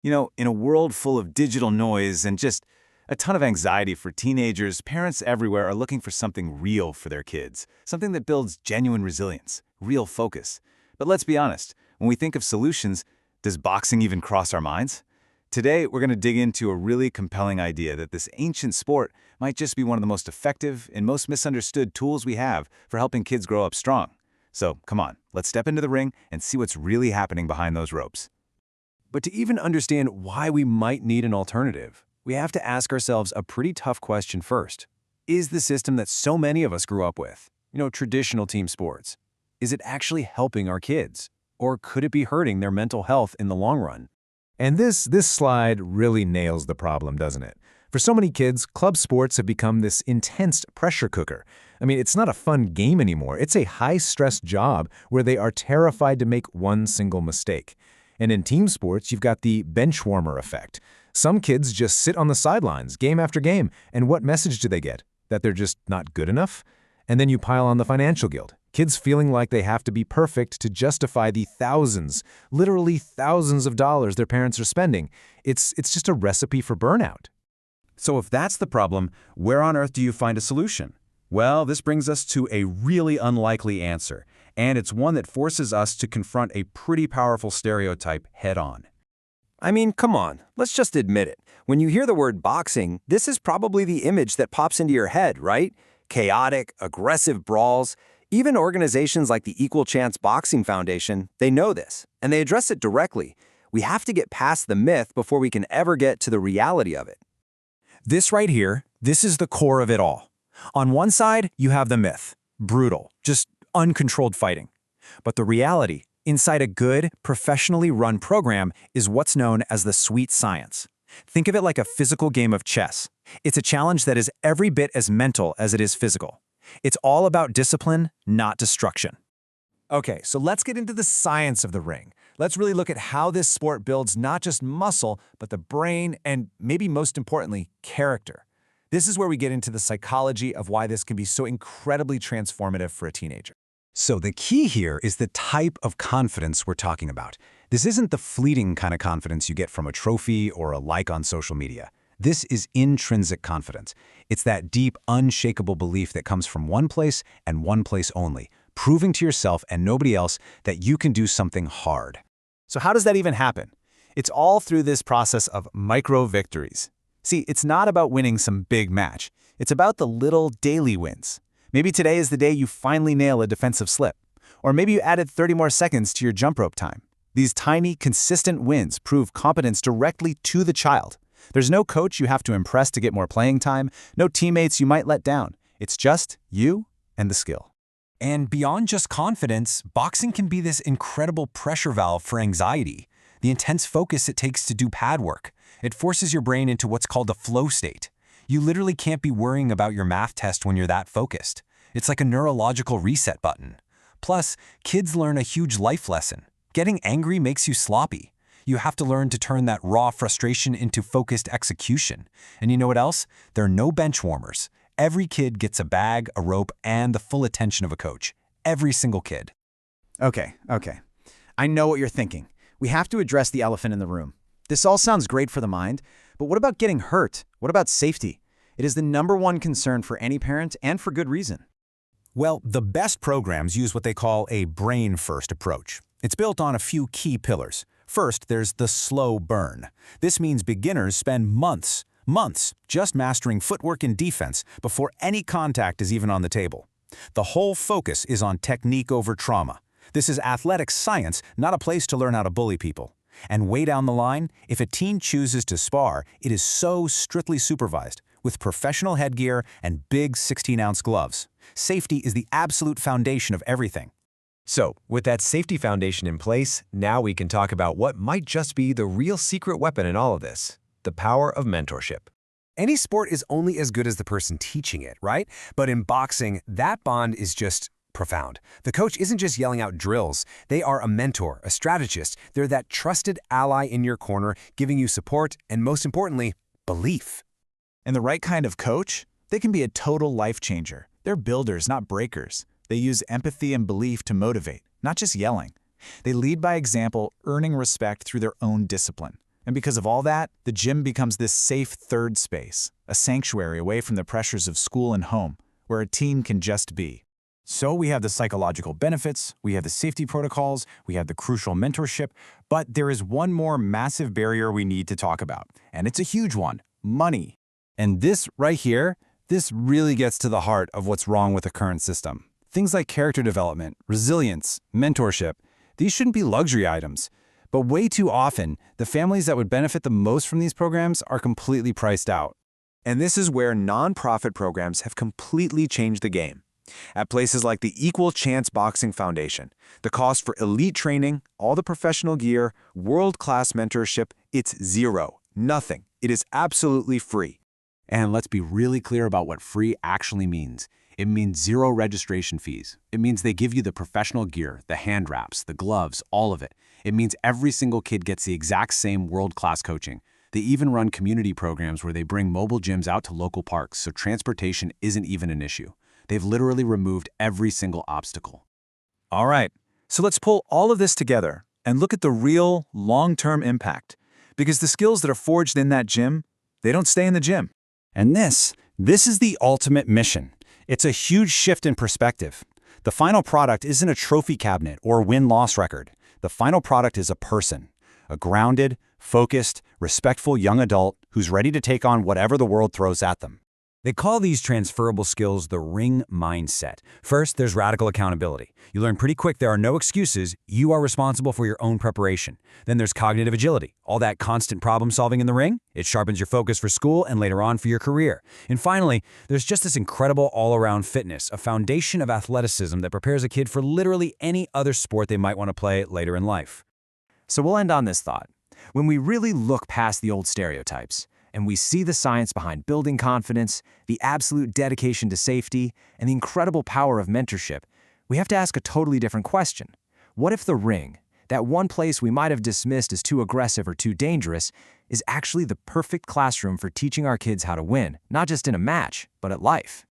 In a world full of digital noise and just a ton of anxiety for teenagers, parents everywhere are looking for something real for their kids, something that builds genuine resilience, real focus. But let's be honest, when we think of solutions, does boxing even cross our minds? Today, we're going to dig into a really compelling idea that this ancient sport might just be one of the most effective and most misunderstood tools we have for helping kids grow up strong. So, come on, let's step into the ring and see what's really happening behind those ropes. But to even understand why we might need an alternative, we have to ask ourselves a pretty tough question first. Is the system that so many of us grew up with, traditional team sports, is it actually helping our kids? Or could it be hurting their mental health in the long run? And this slide really nails the problem, doesn't it? For so many kids, club sports have become this intense pressure cooker. It's not a fun game anymore. It's a high-stress job where they are terrified to make one single mistake. And in team sports, you've got the bench warmer effect. Some kids just sit on the sidelines game after game, and what message do they get? That they're just not good enough? And then you pile on the financial guilt. Kids feeling like they have to be perfect to justify the thousands, literally thousands of dollars their parents are spending. It's just a recipe for burnout. So if that's the problem, where on earth do you find a solution? Well, this brings us to a really unlikely answer, and it's one that forces us to confront a pretty powerful stereotype head-on. Come on, let's just admit it. When you hear the word boxing, this is probably the image that pops into your head, right? Chaotic, aggressive brawls. Even organizations like the Equal Chance Boxing Foundation, they know this, and they address it directly. We have to get past the myth before we can ever get to the reality of it. This right here, this is the core of it all. On one side, you have the myth, brutal, just uncontrolled fighting. But the reality, inside a good, professionally run program, is what's known as the sweet science. Think of it like a physical game of chess. It's a challenge that is every bit as mental as it is physical. It's all about discipline, not destruction. Okay, so let's get into the science of the ring. Let's really look at how this sport builds not just muscle, but the brain and, maybe most importantly, character. This is where we get into the psychology of why this can be so incredibly transformative for a teenager. So the key here is the type of confidence we're talking about. This isn't the fleeting kind of confidence you get from a trophy or a like on social media. This is intrinsic confidence. It's that deep, unshakable belief that comes from one place and one place only, proving to yourself and nobody else that you can do something hard. So how does that even happen? It's all through this process of micro-victories. See, it's not about winning some big match. It's about the little daily wins. Maybe today is the day you finally nail a defensive slip. Or maybe you added 30 more seconds to your jump rope time. These tiny, consistent wins prove competence directly to the child. There's no coach you have to impress to get more playing time, no teammates you might let down. It's just you and the skill. And beyond just confidence, boxing can be this incredible pressure valve for anxiety. The intense focus it takes to do pad work. It forces your brain into what's called a flow state. You literally can't be worrying about your math test when you're that focused. It's like a neurological reset button. Plus, kids learn a huge life lesson. Getting angry makes you sloppy. You have to learn to turn that raw frustration into focused execution. And you know what else? There are no bench warmers. Every kid gets a bag, a rope, and the full attention of a coach. Every single kid. Okay. I know what you're thinking. We have to address the elephant in the room. This all sounds great for the mind, but what about getting hurt? What about safety? It is the #1 concern for any parent, and for good reason. Well, the best programs use what they call a brain-first approach. It's built on a few key pillars. First, there's the slow burn. This means beginners spend months just mastering footwork and defense before any contact is even on the table. The whole focus is on technique over trauma. This is athletic science, not a place to learn how to bully people. And way down the line, if a teen chooses to spar, it is so strictly supervised, with professional headgear and big 16-ounce gloves. Safety is the absolute foundation of everything. So, with that safety foundation in place, now we can talk about what might just be the real secret weapon in all of this: the power of mentorship. Any sport is only as good as the person teaching it, right? But in boxing, that bond is just profound. The coach isn't just yelling out drills. They are a mentor, a strategist. They're that trusted ally in your corner, giving you support and, most importantly, belief. And the right kind of coach, they can be a total life changer. They're builders, not breakers. They use empathy and belief to motivate, not just yelling. They lead by example, earning respect through their own discipline. And because of all that, the gym becomes this safe third space, a sanctuary away from the pressures of school and home, where a teen can just be. So we have the psychological benefits, we have the safety protocols, we have the crucial mentorship, but there is one more massive barrier we need to talk about, and it's a huge one: money. And this right here, this really gets to the heart of what's wrong with the current system. Things like character development, resilience, mentorship, these shouldn't be luxury items. But way too often, the families that would benefit the most from these programs are completely priced out. And this is where nonprofit programs have completely changed the game. At places like the Equal Chance Boxing Foundation, the cost for elite training, all the professional gear, world-class mentorship, it's zero, nothing. It is absolutely free. And let's be really clear about what free actually means. It means zero registration fees. It means they give you the professional gear, the hand wraps, the gloves, all of it. It means every single kid gets the exact same world-class coaching. They even run community programs where they bring mobile gyms out to local parks, so transportation isn't even an issue. They've literally removed every single obstacle. All right, so let's pull all of this together and look at the real, long-term impact. Because the skills that are forged in that gym, they don't stay in the gym. And this is the ultimate mission. It's a huge shift in perspective. The final product isn't a trophy cabinet or win-loss record. The final product is a person, a grounded, focused, respectful young adult who's ready to take on whatever the world throws at them. They call these transferable skills the ring mindset. First, there's radical accountability. You learn pretty quick there are no excuses. You are responsible for your own preparation. Then there's cognitive agility. All that constant problem solving in the ring, it sharpens your focus for school and later on for your career. And finally, there's just this incredible all-around fitness, a foundation of athleticism that prepares a kid for literally any other sport they might want to play later in life. So we'll end on this thought. When we really look past the old stereotypes, and we see the science behind building confidence, the absolute dedication to safety, and the incredible power of mentorship, we have to ask a totally different question. What if the ring, that one place we might have dismissed as too aggressive or too dangerous, is actually the perfect classroom for teaching our kids how to win, not just in a match, but at life?